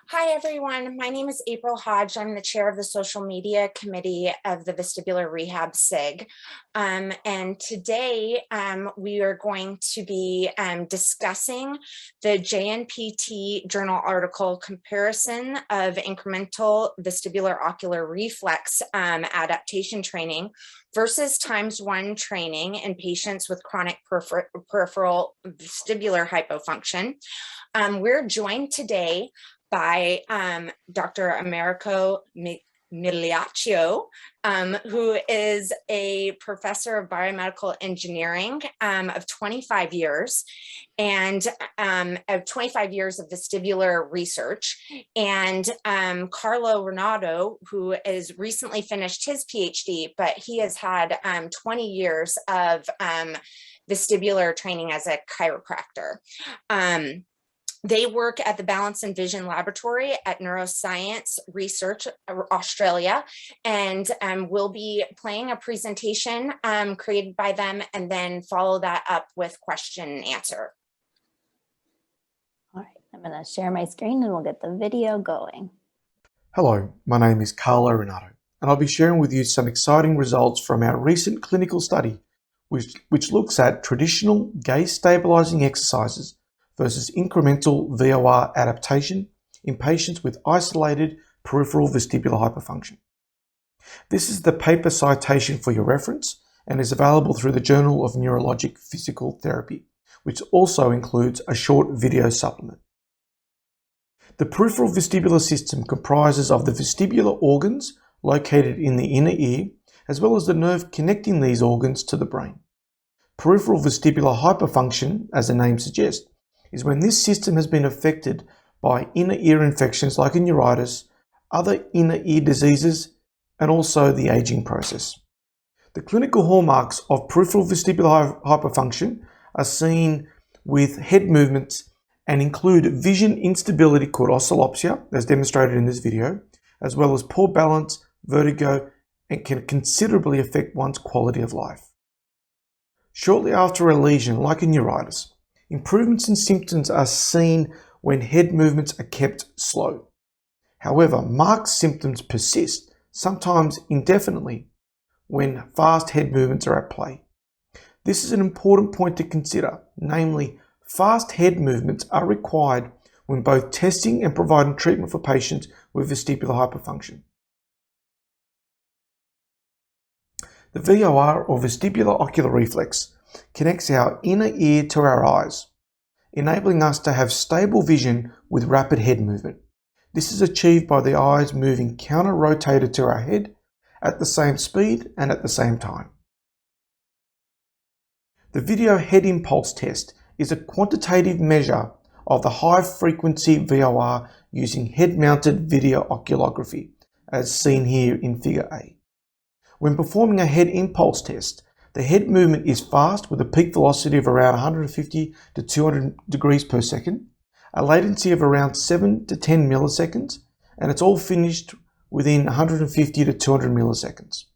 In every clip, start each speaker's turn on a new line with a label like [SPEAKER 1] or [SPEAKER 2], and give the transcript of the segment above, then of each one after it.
[SPEAKER 1] Hi, everyone. My name is April Hodge. I'm the chair of the social media committee of the Vestibular Rehab SIG. And today we are going to be discussing the JNPT journal article comparison of incremental vestibular ocular reflex adaptation training versus ×1 training in patients with chronic peripheral vestibular hypofunction. We're joined today by Dr. Americo Migliaccio, who is a professor of biomedical engineering of 25 years and of 25 years of vestibular research, and Carlo Renato, who has recently finished his PhD, but he has had 20 years of vestibular training as a chiropractor. They work at the Balance and Vision Laboratory at Neuroscience Research Australia, and we'll be playing a presentation created by them and then follow that up with question and answer.
[SPEAKER 2] All right, I'm going to share my screen and we'll get the video going.
[SPEAKER 3] Hello, my name is Carlo Renato, and I'll be sharing with you some exciting results from our recent clinical study, which looks at traditional gaze stabilizing exercises versus incremental VOR adaptation in patients with isolated peripheral vestibular hyperfunction. This is the paper citation for your reference and is available through the Journal of Neurologic Physical Therapy, which also includes a short video supplement. The peripheral vestibular system comprises of the vestibular organs located in the inner ear, as well as the nerve connecting these organs to the brain. Peripheral vestibular hyperfunction, as the name suggests, is when this system has been affected by inner ear infections like a neuritis, other inner ear diseases, and also the aging process. The clinical hallmarks of peripheral vestibular hyperfunction are seen with head movements and include vision instability called oscillopsia, as demonstrated in this video, as well as poor balance, vertigo, and can considerably affect one's quality of life. Shortly after a lesion like a neuritis, improvements in symptoms are seen when head movements are kept slow. However, marked symptoms persist, sometimes indefinitely, when fast head movements are at play. This is an important point to consider, namely, fast head movements are required when both testing and providing treatment for patients with vestibular hyperfunction. The VOR, or vestibular ocular reflex, connects our inner ear to our eyes, enabling us to have stable vision with rapid head movement. This is achieved by the eyes moving counter-rotated to our head at the same speed and at the same time. The video head impulse test is a quantitative measure of the high-frequency VOR using head-mounted video oculography, as seen here in Figure A. When performing a head impulse test, the head movement is fast with a peak velocity of around 150 to 200 degrees per second, a latency of around 7 to 10 milliseconds, and it's all finished within 150 to 200 milliseconds.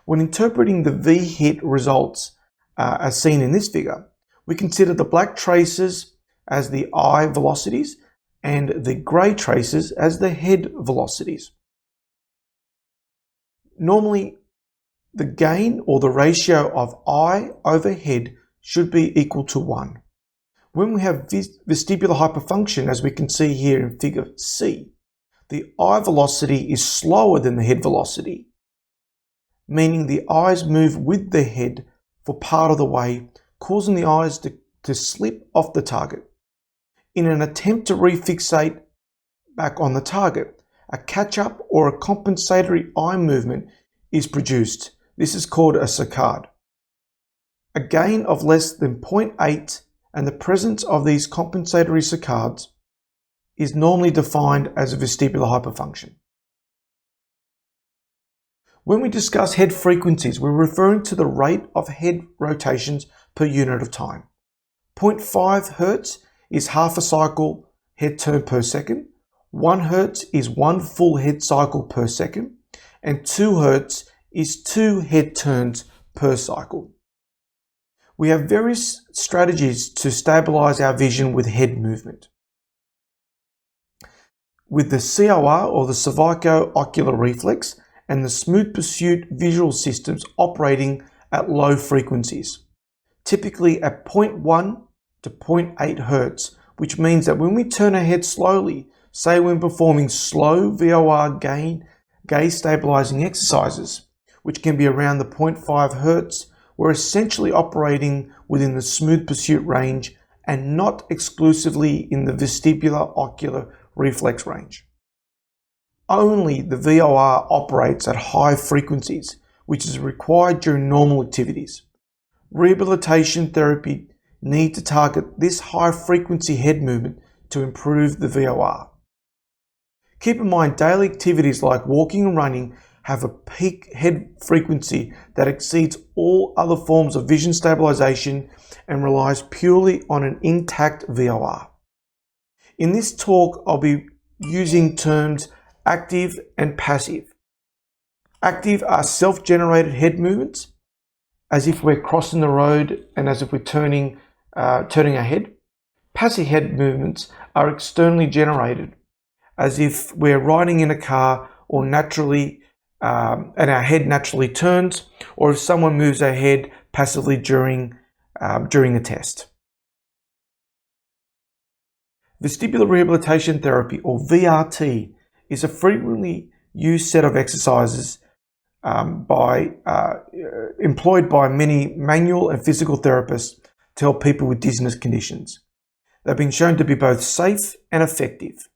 [SPEAKER 3] When interpreting the V-hit results as seen in this figure, we consider the black traces as the eye velocities and the grey traces as the head velocities. Normally, the gain or the ratio of eye over head should be equal to 1. When we have vestibular hyperfunction, as we can see here in Figure C, the eye velocity is slower than the head velocity, meaning the eyes move with the head for part of the way, causing the eyes to slip off the target. In an attempt to refixate back on the target, a catch-up or a compensatory eye movement is produced. This is called a saccade. A gain of less than 0.8 and the presence of these compensatory saccades is normally defined as a vestibular hyperfunction. When we discuss head frequencies, we're referring to the rate of head rotations per unit of time. 0.5 Hz is half a cycle head turn per second, 1 Hz is 1 full head cycle per second, and 2 Hz is 2 head turns per cycle. We have various strategies to stabilize our vision with head movement. with the COR or the cervico-ocular reflex and the smooth pursuit visual systems operating at low frequencies, typically at 0.1 to 0.8 Hertz, which means that when we turn our head slowly, say when performing slow VOR gaze stabilizing exercises, which can be around the 0.5 Hertz, we're essentially operating within the smooth pursuit range and not exclusively in the vestibular ocular reflex range. Only the VOR operates at high frequencies, which is required during normal activities. Rehabilitation therapy needs to target this high frequency head movement to improve the VOR. Keep in mind, daily activities like walking and running have a peak head frequency that exceeds all other forms of vision stabilization and relies purely on an intact VOR. In this talk, I'll be using terms active and passive. Active are self-generated head movements, as if we're crossing the road and as if we're turning our head. Passive head movements are externally generated, as if we're riding in a car or naturally, and our head naturally turns, or if someone moves their head passively during a test. Vestibular rehabilitation therapy, or VRT, is a frequently used set of exercises employed by many manual and physical therapists to help people with dizziness conditions. They've been shown to be both safe and effective.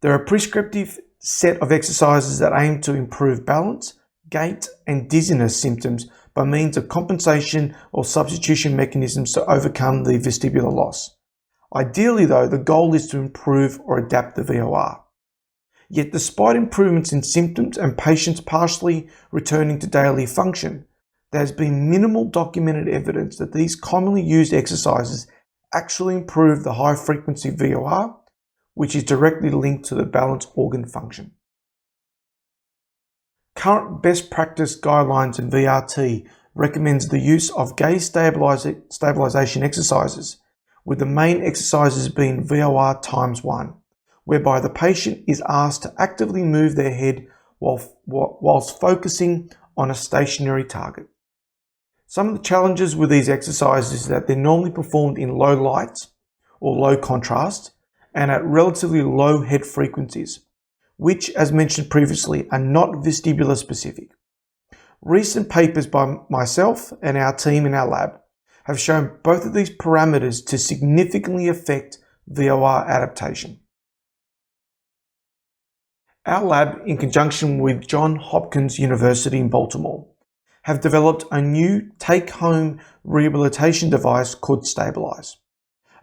[SPEAKER 3] They're a prescriptive set of exercises that aim to improve balance, gait, and dizziness symptoms by means of compensation or substitution mechanisms to overcome the vestibular loss. Ideally, though, the goal is to improve or adapt the VOR. Yet, despite improvements in symptoms and patients partially returning to daily function, there has been minimal documented evidence that these commonly used exercises actually improve the high-frequency VOR, which is directly linked to the balance organ function. Current best practice guidelines in VRT recommends the use of gaze stabilization exercises, with the main exercises being VOR times 1, whereby the patient is asked to actively move their head whilst focusing on a stationary target. Some of the challenges with these exercises is that they're normally performed in low light or low contrast and at relatively low head frequencies, which, as mentioned previously, are not vestibular specific. Recent papers by myself and our team in our lab have shown both of these parameters to significantly affect VOR adaptation. Our lab, in conjunction with Johns Hopkins University in Baltimore, have developed a new take-home rehabilitation device called Stabilize,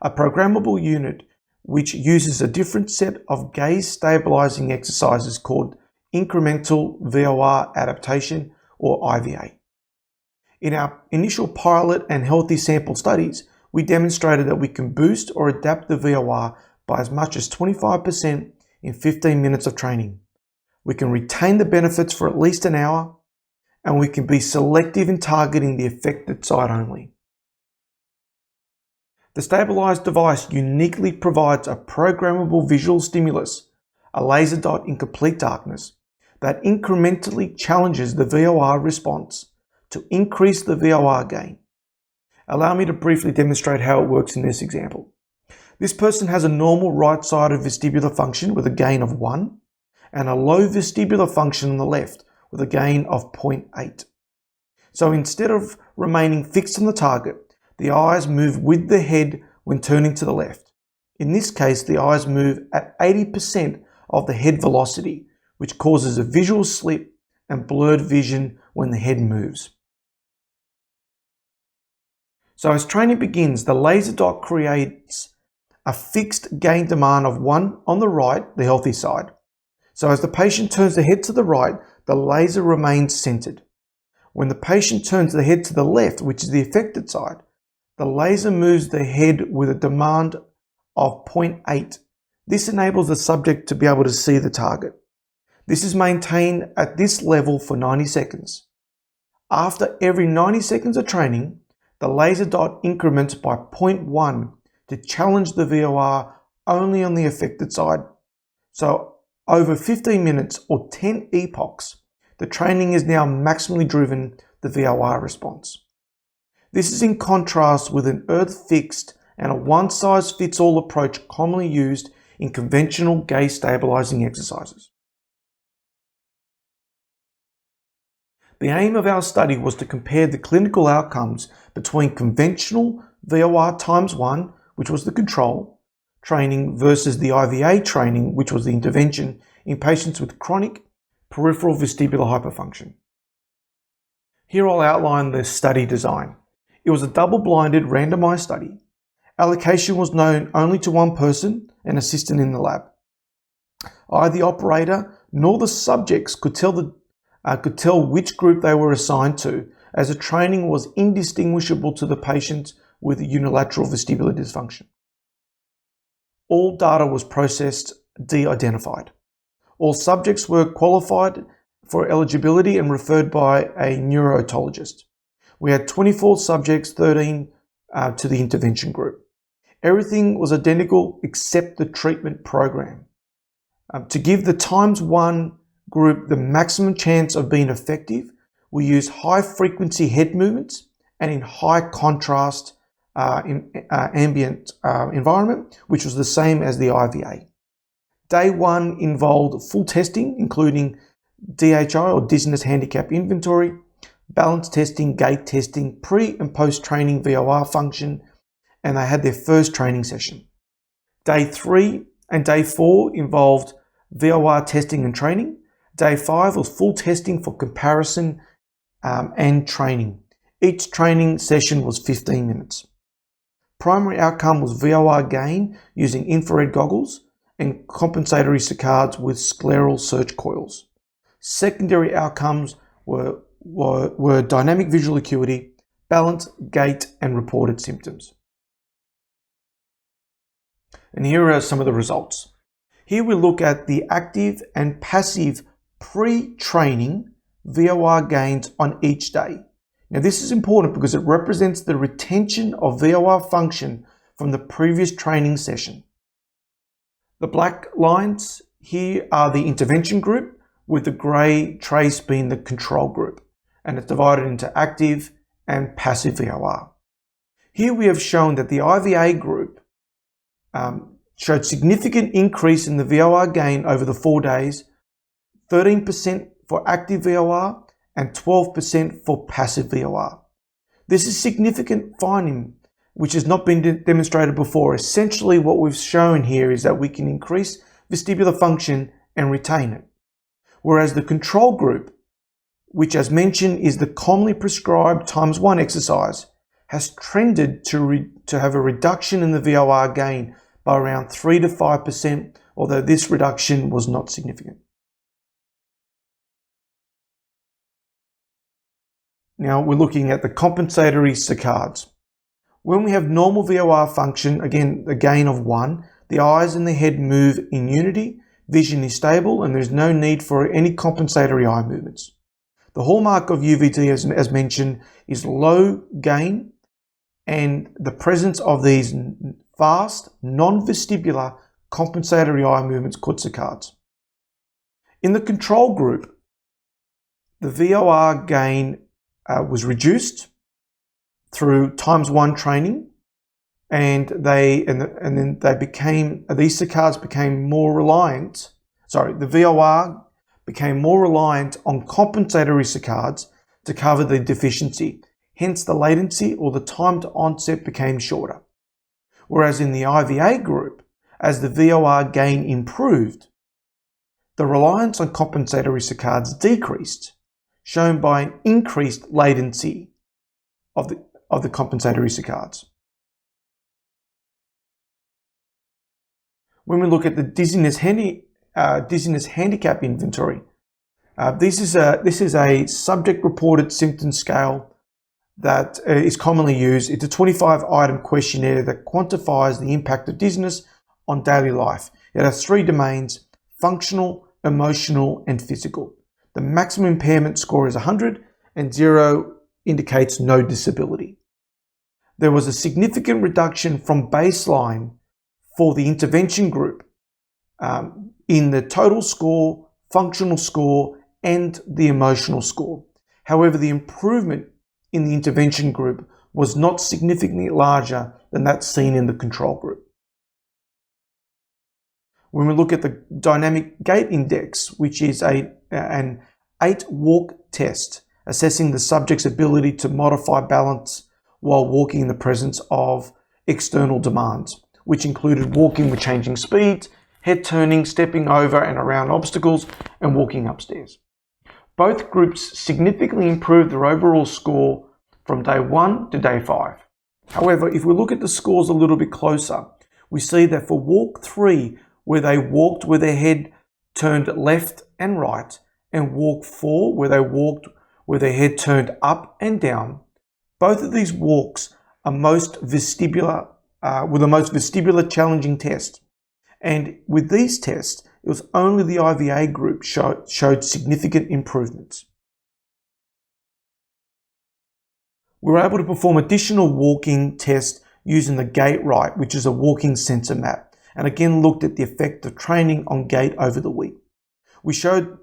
[SPEAKER 3] a programmable unit which uses a different set of gaze stabilizing exercises called incremental VOR adaptation, or IVA. In our initial pilot and healthy sample studies, we demonstrated that we can boost or adapt the VOR by as much as 25% in 15 minutes of training. We can retain the benefits for at least an hour, and we can be selective in targeting the affected side only. The stabilized device uniquely provides a programmable visual stimulus, a laser dot in complete darkness, that incrementally challenges the VOR response to increase the VOR gain. Allow me to briefly demonstrate how it works in this example. This person has a normal right-sided vestibular function with a gain of 1 and a low vestibular function on the left with a gain of 0.8. So instead of remaining fixed on the target, the eyes move with the head when turning to the left. In this case, the eyes move at 80% of the head velocity, which causes a visual slip and blurred vision when the head moves. So as training begins, the laser dot creates a fixed gain demand of 1 on the right, the healthy side. So as the patient turns the head to the right, the laser remains centered. When the patient turns the head to the left, which is the affected side, the laser moves the head with a demand of 0.8. This enables the subject to be able to see the target. This is maintained at this level for 90 seconds. After every 90 seconds of training, the laser dot increments by 0.1 to challenge the VOR only on the affected side, So over 15 minutes or 10 epochs, the training is now maximally driven the VOR response. This is in contrast with an earth-fixed and a one-size-fits-all approach commonly used in conventional gaze stabilizing exercises. The aim of our study was to compare the clinical outcomes between conventional VOR times 1, which was the control, training versus the IVA training, which was the intervention, in patients with chronic peripheral vestibular hyperfunction. Here I'll outline the study design. It was a double-blinded randomized study. Allocation was known only to one person, an assistant in the lab. Either the operator nor the subjects could tell which group they were assigned to, as the training was indistinguishable to the patient with unilateral vestibular dysfunction. All data was processed de-identified. All subjects were qualified for eligibility and referred by a neurotologist. We had 24 subjects, 13 to the intervention group. Everything was identical except the treatment program. To give the times 1 group the maximum chance of being effective, we used high frequency head movements and in high contrast ambient environment, which was the same as the IVA. Day 1 involved full testing, including DHI or Dizziness Handicap Inventory, balance testing, gait testing, pre and post training VOR function, and they had their first training session. Day 3 and day 4 involved VOR testing and training. Day 5 was full testing for comparison and training. Each training session was 15 minutes. Primary outcome was VOR gain using infrared goggles and compensatory saccades with scleral search coils. Secondary outcomes were dynamic visual acuity, balance, gait, and reported symptoms. And here are some of the results. Here we look at the active and passive pre-training VOR gains on each day. Now this is important because it represents the retention of VOR function from the previous training session. The black lines here are the intervention group, with the grey trace being the control group, and it's divided into active and passive VOR. Here we have shown that the IVA group showed significant increase in the VOR gain over the 4 days, 13% for active VOR and 12% for passive VOR. This is significant finding which has not been demonstrated before. Essentially what we've shown here is that we can increase vestibular function and retain it. Whereas the control group, which as mentioned is the commonly prescribed times 1 exercise, has trended to have a reduction in the VOR gain by around 3 to 5%, although this reduction was not significant. Now we're looking at the compensatory saccades. When we have normal VOR function, again a gain of 1, the eyes and the head move in unity, vision is stable, and there's no need for any compensatory eye movements. The hallmark of UVD, as mentioned, is low gain and the presence of these fast, non-vestibular compensatory eye movements called saccades. In the control group, the VOR gain was reduced through times 1 training, and these saccades became more reliant. The VOR became more reliant on compensatory saccades to cover the deficiency. Hence, the latency or the time to onset became shorter. Whereas in the IVA group, as the VOR gain improved, the reliance on compensatory saccades decreased, shown by an increased latency of the compensatory saccades. When we look at the dizziness handicap inventory, this is a subject-reported symptom scale that is commonly used. It's a 25-item questionnaire that quantifies the impact of dizziness on daily life. It has 3 domains: functional, emotional, and physical. The maximum impairment score is 100, and 0 indicates no disability. There was a significant reduction from baseline for the intervention group in the total score, functional score, and the emotional score. However, the improvement in the intervention group was not significantly larger than that seen in the control group. When we look at the dynamic gait index, which is an 8-walk test, assessing the subject's ability to modify balance while walking in the presence of external demands, which included walking with changing speeds, head turning, stepping over and around obstacles, and walking upstairs. Both groups significantly improved their overall score from day 1 to day 5. However, if we look at the scores a little bit closer, we see that for walk 3, where they walked with their head turned left and right, and walk 4, where they walked with their head turned up and down, both of these walks are were the most vestibular challenging test. And with these tests, it was only the IVA group showed significant improvements. We were able to perform additional walking tests using the gait right, which is a walking sensor map, and again looked at the effect of training on gait over the week. We showed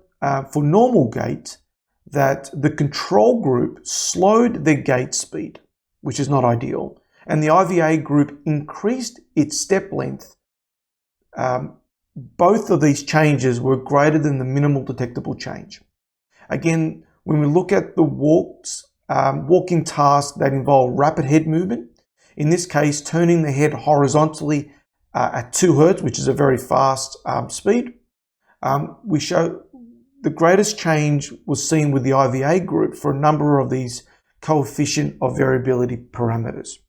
[SPEAKER 3] for normal gait that the control group slowed their gait speed, which is not ideal, and the IVA group increased its step length. Both of these changes were greater than the minimal detectable change. Again, when we look at the walking tasks that involve rapid head movement, in this case turning the head horizontally at 2 Hz, which is a very fast speed, we show the greatest change was seen with the IVA group for a number of these coefficient of variability parameters.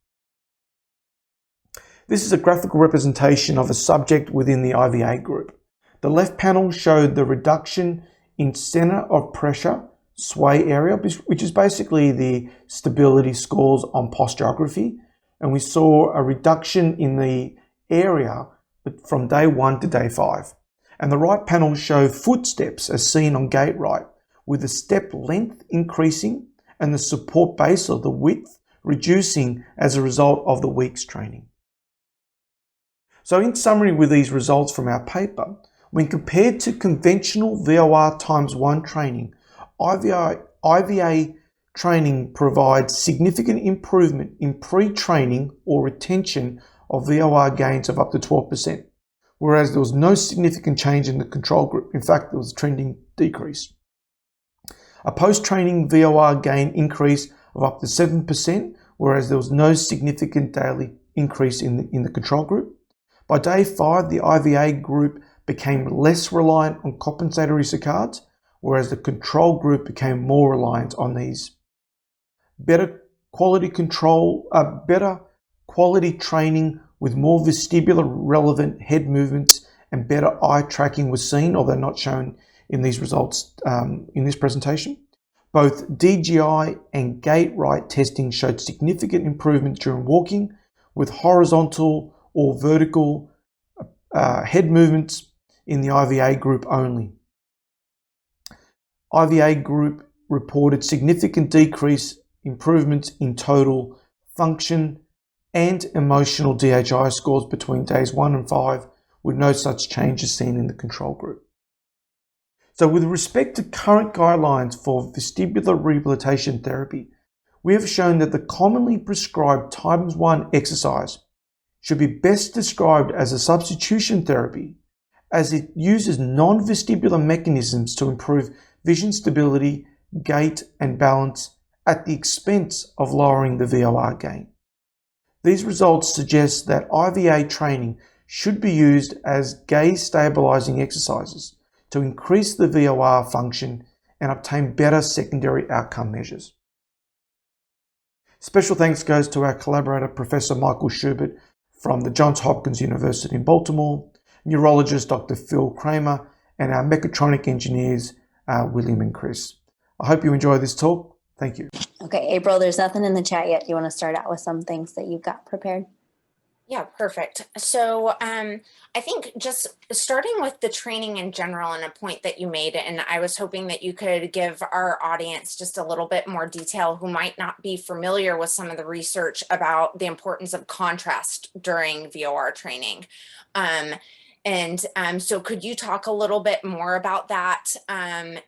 [SPEAKER 3] This is a graphical representation of a subject within the IVA group. The left panel showed the reduction in center of pressure sway area, which is basically the stability scores on posturography, and we saw a reduction in the area from day 1 to day 5. And the right panel showed footsteps as seen on gait right, with the step length increasing and the support base or the width reducing as a result of the week's training. So in summary, with these results from our paper, when compared to conventional VOR ×1 training, IVA training provides significant improvement in pre-training or retention of VOR gains of up to 12%, whereas there was no significant change in the control group. In fact, there was a trending decrease. A post-training VOR gain increase of up to 7%, whereas there was no significant daily increase in the control group. By day 5, the IVA group became less reliant on compensatory saccades, whereas the control group became more reliant on these. Better quality training with more vestibular relevant head movements and better eye tracking was seen, although not shown in these results in this presentation. Both DGI and gait right testing showed significant improvements during walking, with horizontal or vertical head movements in the IVA group only. IVA group reported significant decrease improvements in total function and emotional DHI scores between days 1 and 5, with no such changes seen in the control group. So with respect to current guidelines for vestibular rehabilitation therapy, we have shown that the commonly prescribed ×1 exercise should be best described as a substitution therapy, as it uses non-vestibular mechanisms to improve vision stability, gait, and balance at the expense of lowering the VOR gain. These results suggest that IVA training should be used as gaze stabilizing exercises to increase the VOR function and obtain better secondary outcome measures. Special thanks goes to our collaborator, Professor Michael Schubert from the Johns Hopkins University in Baltimore, neurologist Dr. Phil Kramer, and our mechatronic engineers, William and Chris. I hope you enjoy this talk. Thank you.
[SPEAKER 2] Okay, April, there's nothing in the chat yet. Do you want to start out with some things that you've got prepared?
[SPEAKER 1] Yeah, perfect. So I think just starting with the training in general and a point that you made, and I was hoping that you could give our audience just a little bit more detail who might not be familiar with some of the research about the importance of contrast during VOR training. And so could you talk a little bit more about that and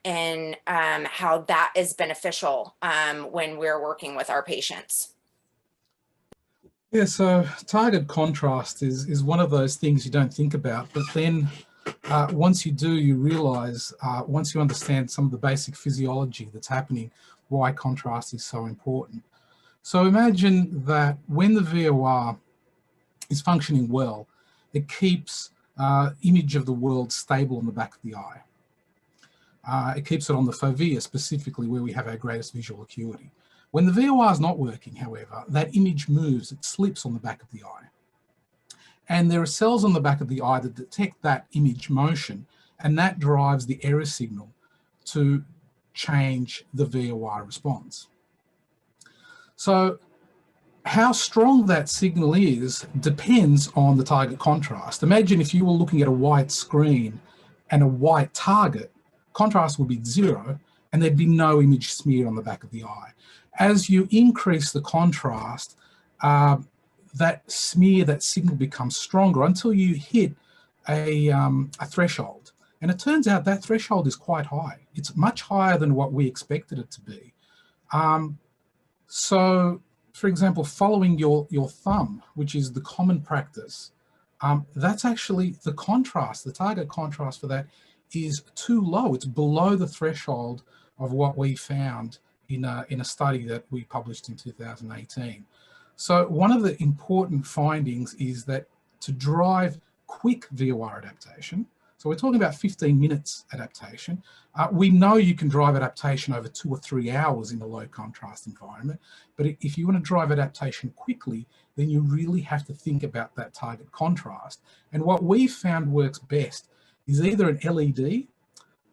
[SPEAKER 1] how that is beneficial when we're working with our patients?
[SPEAKER 4] Yeah, so target contrast is one of those things you don't think about, but then once you do, you realize, once you understand some of the basic physiology that's happening, why contrast is so important. So imagine that when the VOR is functioning well, it keeps image of the world stable on the back of the eye. It keeps it on the fovea specifically, where we have our greatest visual acuity. When the VOR is not working, however, that image moves, it slips on the back of the eye. And there are cells on the back of the eye that detect that image motion, and that drives the error signal to change the VOR response. So how strong that signal is depends on the target contrast. Imagine if you were looking at a white screen and a white target, contrast would be 0 and there'd be no image smear on the back of the eye. As you increase the contrast, that smear, that signal becomes stronger until you hit a threshold. And it turns out that threshold is quite high. It's much higher than what we expected it to be. So, for example, following your thumb, which is the common practice, that's actually the contrast, the target contrast for that is too low. It's below the threshold of what we found in a study that we published in 2018. So one of the important findings is that to drive quick VOR adaptation, so we're talking about 15 minutes adaptation, we know you can drive adaptation over 2 or 3 hours in a low contrast environment, but if you want to drive adaptation quickly, then you really have to think about that target contrast. And what we found works best is either an LED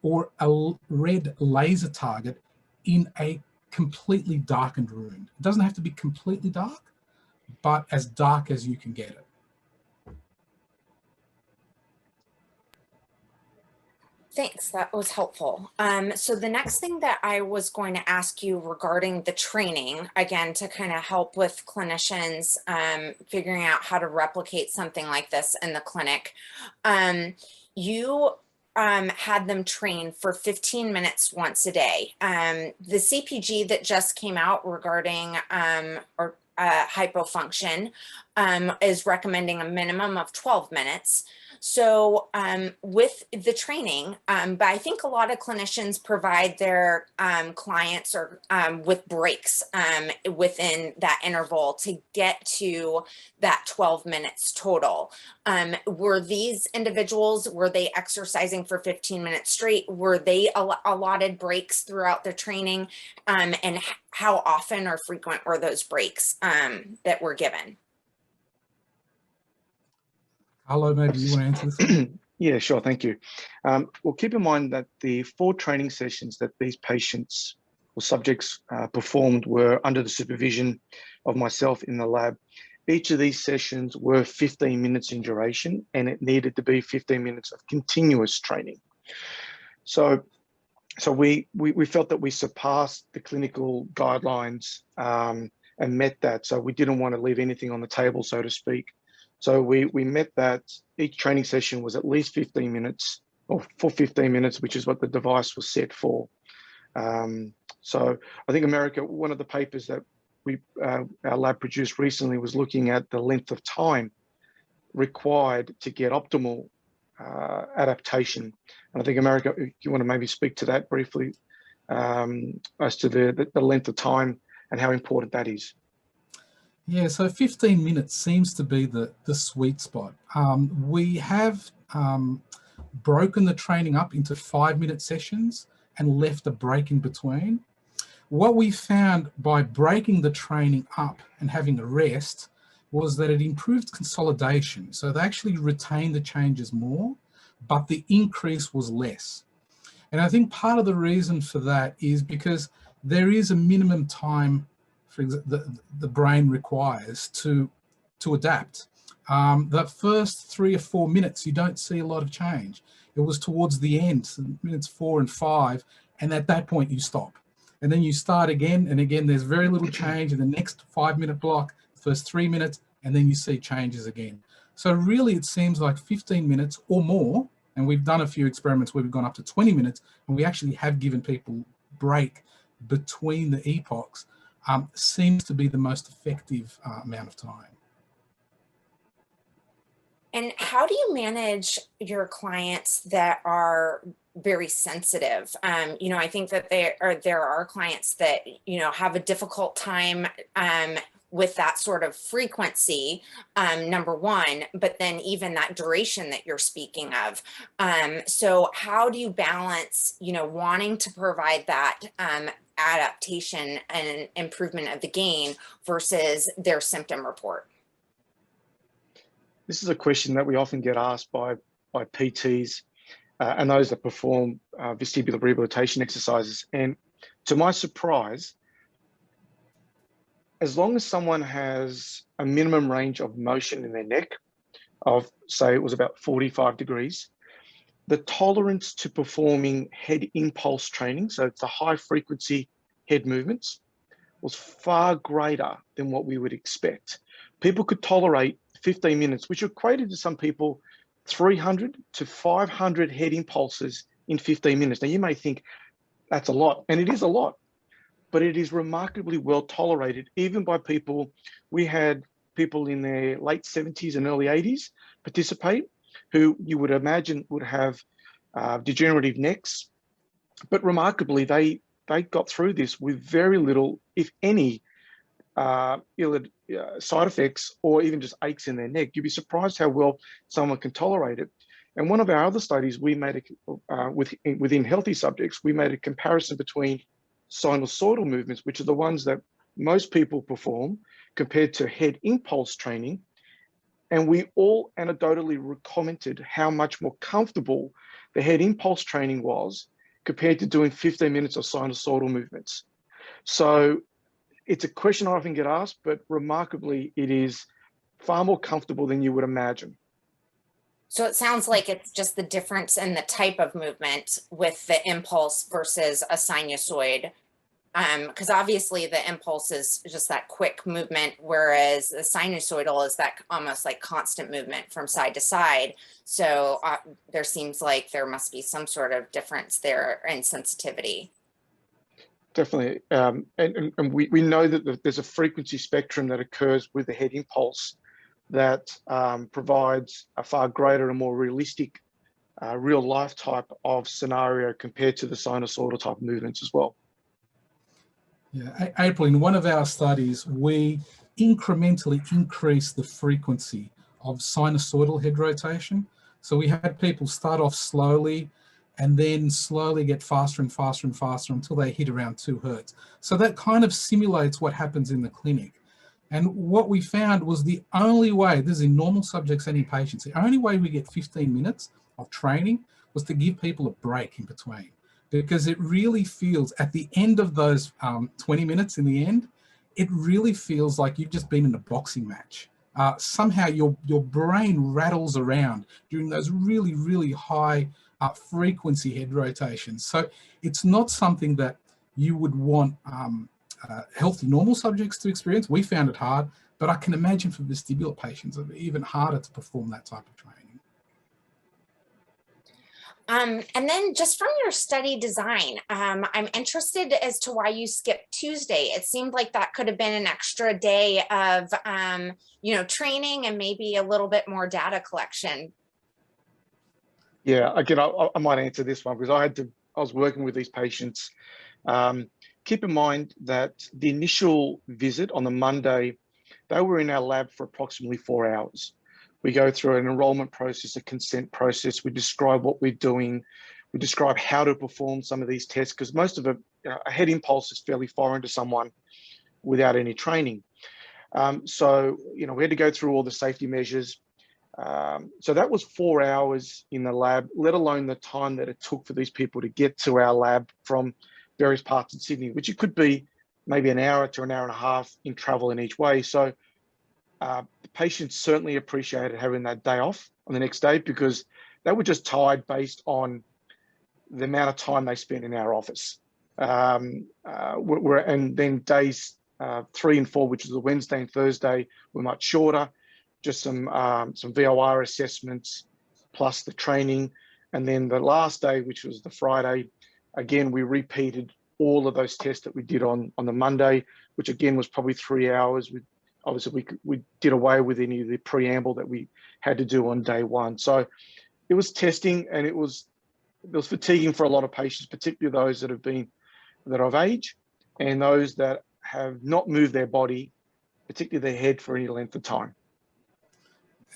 [SPEAKER 4] or a red laser target in a completely darkened room. It doesn't have to be completely dark, but as dark as you can get it.
[SPEAKER 1] Thanks, that was helpful. So the next thing that I was going to ask you regarding the training, again, to kind of help with clinicians figuring out how to replicate something like this in the clinic, you had them train for 15 minutes once a day. The CPG that just came out regarding hypofunction is recommending a minimum of 12 minutes. So with the training, but I think a lot of clinicians provide their clients or with breaks within that interval to get to that 12 minutes total. Were these individuals, were they exercising for 15 minutes straight? Were they allotted breaks throughout their training? And how often or frequent were those breaks that were given?
[SPEAKER 4] Hello, maybe you want to answer this one?
[SPEAKER 5] Yeah, sure. Thank you. Well, keep in mind that the 4 training sessions that these patients or subjects performed were under the supervision of myself in the lab. Each of these sessions were 15 minutes in duration, and it needed to be 15 minutes of continuous training. So we felt that we surpassed the clinical guidelines and met that. So we didn't want to leave anything on the table, so to speak. So we met that. Each training session was at least 15 minutes, or for 15 minutes, which is what the device was set for. So I think America, one of the papers that our lab produced recently was looking at the length of time required to get optimal adaptation. And I think America, if you want to maybe speak to that briefly, as to the length of time and how important that is.
[SPEAKER 4] Yeah, so 15 minutes seems to be the sweet spot. We have broken the training up into 5-minute sessions and left a break in between. What we found by breaking the training up and having a rest was that it improved consolidation. So they actually retained the changes more, but the increase was less. And I think part of the reason for that is because there is a minimum time for the brain requires to adapt. The first 3 or 4 minutes, you don't see a lot of change. It was towards the end, so minutes 4 and 5, and at that point you stop. And then you start again, and again, there's very little change in the next 5-minute block, first 3 minutes, and then you see changes again. So really it seems like 15 minutes or more, and we've done a few experiments where we've gone up to 20 minutes, and we actually have given people break between the epochs, seems to be the most effective amount of time.
[SPEAKER 1] And how do you manage your clients that are very sensitive? I think that there are clients that, have a difficult time with that sort of frequency, number one, but then even that duration that you're speaking of. So how do you balance, wanting to provide that adaptation and improvement of the gain versus their symptom report?
[SPEAKER 5] This is a question that we often get asked by PTs and those that perform vestibular rehabilitation exercises. And to my surprise, as long as someone has a minimum range of motion in their neck of, say, it was about 45 degrees, the tolerance to performing head impulse training, so it's the high frequency head movements, was far greater than what we would expect. People could tolerate 15 minutes, which equated to some people 300 to 500 head impulses in 15 minutes. Now, you may think that's a lot, and it is a lot, but it is remarkably well tolerated, even by people. We had people in their late 70s and early 80s participate, who you would imagine would have degenerative necks, but remarkably, they got through this with very little, if any, side effects or even just aches in their neck. You'd be surprised how well someone can tolerate it. And one of our other studies, we made within healthy subjects, we made a comparison between sinusoidal movements, which are the ones that most people perform, compared to head impulse training. And we all anecdotally commented how much more comfortable the head impulse training was compared to doing 15 minutes of sinusoidal movements. So it's a question I often get asked, but remarkably, it is far more comfortable than you would imagine.
[SPEAKER 1] So it sounds like it's just the difference in the type of movement with the impulse versus a sinusoid. Because obviously the impulse is just that quick movement, whereas the sinusoidal is that almost like constant movement from side to side. So there seems like there must be some sort of difference there in sensitivity.
[SPEAKER 5] Definitely. And we know that there's a frequency spectrum that occurs with the head impulse that provides a far greater and more realistic real life type of scenario compared to the sinusoidal type movements as well.
[SPEAKER 4] Yeah, April, in one of our studies, we incrementally increased the frequency of sinusoidal head rotation. So we had people start off slowly and then slowly get faster and faster and faster until they hit around 2 hertz. So that kind of simulates what happens in the clinic. And what we found was the only way, this is in normal subjects and in patients, the only way we get 15 minutes of training was to give people a break in between. Because it really feels, at the end of those 20 minutes in the end, it really feels like you've just been in a boxing match. Somehow your brain rattles around during those really, really high frequency head rotations. So it's not something that you would want healthy normal subjects to experience. We found it hard, but I can imagine for vestibular patients, it's even harder to perform that type of training.
[SPEAKER 1] And then just from your study design, I'm interested as to why you skipped Tuesday. It seemed like that could have been an extra day of, training and maybe a little bit more data collection.
[SPEAKER 5] Yeah, again, I might answer this one because I was working with these patients. Keep in mind that the initial visit on the Monday, they were in our lab for approximately 4 hours. We go through an enrollment process, a consent process. We describe what we're doing. We describe how to perform some of these tests, because most of a head impulse is fairly foreign to someone without any training. So, we had to go through all the safety measures. So that was 4 hours in the lab, let alone the time that it took for these people to get to our lab from various parts of Sydney, which it could be maybe an hour to an hour and a half in travel in each way. So the patients certainly appreciated having that day off on the next day, because they were just tired based on the amount of time they spent in our office. And then days 3 and 4, which is the Wednesday and Thursday, were much shorter. just some VOR assessments, plus the training. And then the last day, which was the Friday, again, we repeated all of those tests that we did on the Monday, which again was probably 3 hours. Obviously, we did away with any of the preamble that we had to do on day one. So it was testing, and it was fatiguing for a lot of patients, particularly those that are of age and those that have not moved their body, particularly their head, for any length of time.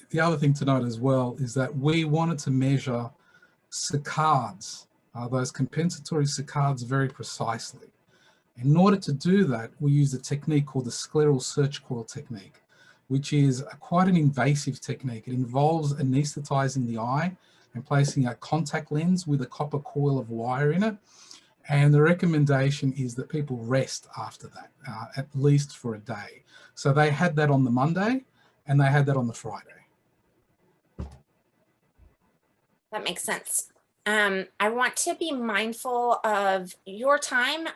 [SPEAKER 4] The other thing to note as well is that we wanted to measure saccades, those compensatory saccades, very precisely. In order to do that, we use a technique called the scleral search coil technique, which is quite an invasive technique. It involves anesthetizing the eye and placing a contact lens with a copper coil of wire in it. And the recommendation is that people rest after that, at least for a day. So they had that on the Monday and they had that on the Friday.
[SPEAKER 1] That makes sense. I want to be mindful of your time.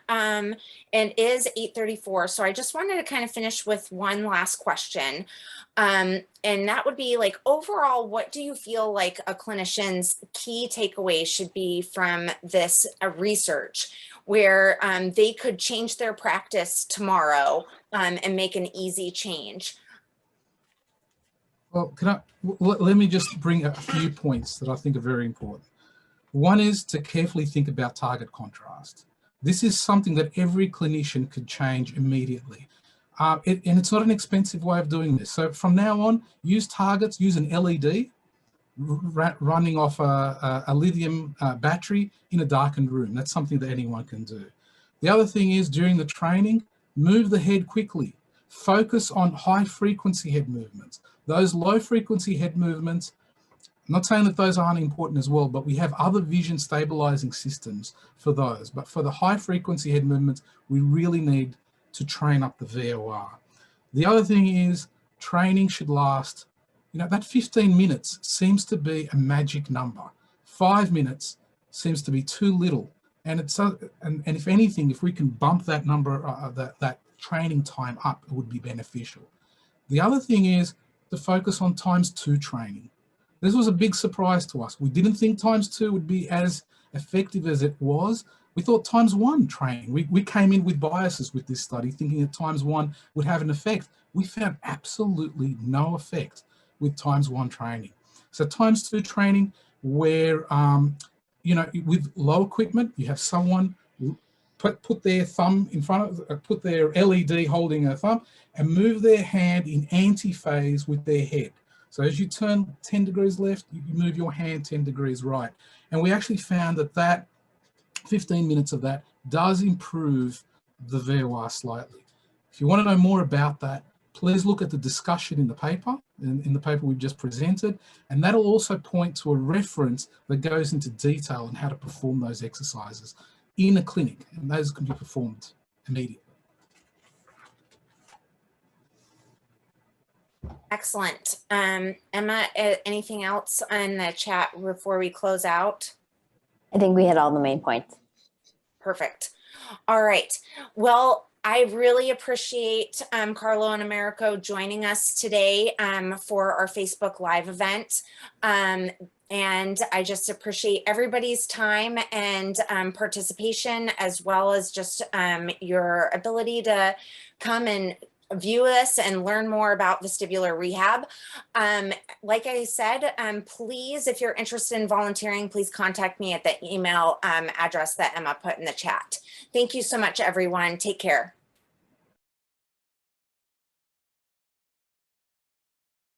[SPEAKER 1] It is 8:34, so I just wanted to kind of finish with one last question. And that would be like, overall, what do you feel like a clinician's key takeaway should be from this research, where they could change their practice tomorrow and make an easy change?
[SPEAKER 4] Well, let me just bring a few points that I think are very important. One is to carefully think about target contrast. This is something that every clinician could change immediately. And it's not an expensive way of doing this. So from now on, use targets, use an LED running off a lithium battery in a darkened room. That's something that anyone can do. The other thing is, during the training, move the head quickly. Focus on high frequency head movements. Those low frequency head movements, I'm not saying that those aren't important as well, but we have other vision stabilizing systems for those. But for the high frequency head movements, we really need to train up the VOR. The other thing is, training should last, that 15 minutes seems to be a magic number. 5 minutes seems to be too little. And if anything, if we can bump that number, that training time up, it would be beneficial. The other thing is to focus on ×2 training. This was a big surprise to us. We didn't think ×2 would be as effective as it was. We thought ×1 training. We came in with biases with this study, thinking that ×1 would have an effect. We found absolutely no effect with ×1 training. So ×2 training, where, with low equipment, you have someone put their thumb in front of, put their LED holding a thumb and move their hand in anti-phase with their head. So as you turn 10 degrees left, you move your hand 10 degrees right. And we actually found that 15 minutes of that does improve the VOR slightly. If you want to know more about that, please look at the discussion in the paper, in the paper we've just presented, and that'll also point to a reference that goes into detail on how to perform those exercises in a clinic, and those can be performed immediately.
[SPEAKER 1] Excellent. Emma, anything else in the chat before we close out?
[SPEAKER 2] I think we hit all the main points.
[SPEAKER 1] Perfect. All right. Well, I really appreciate Carlo and Americo joining us today for our Facebook Live event. And I just appreciate everybody's time and participation, as well as just your ability to come and view us and learn more about vestibular rehab. Like I said, please, if you're interested in volunteering, please contact me at the email address that Emma put in the chat. Thank you so much, everyone. Take care.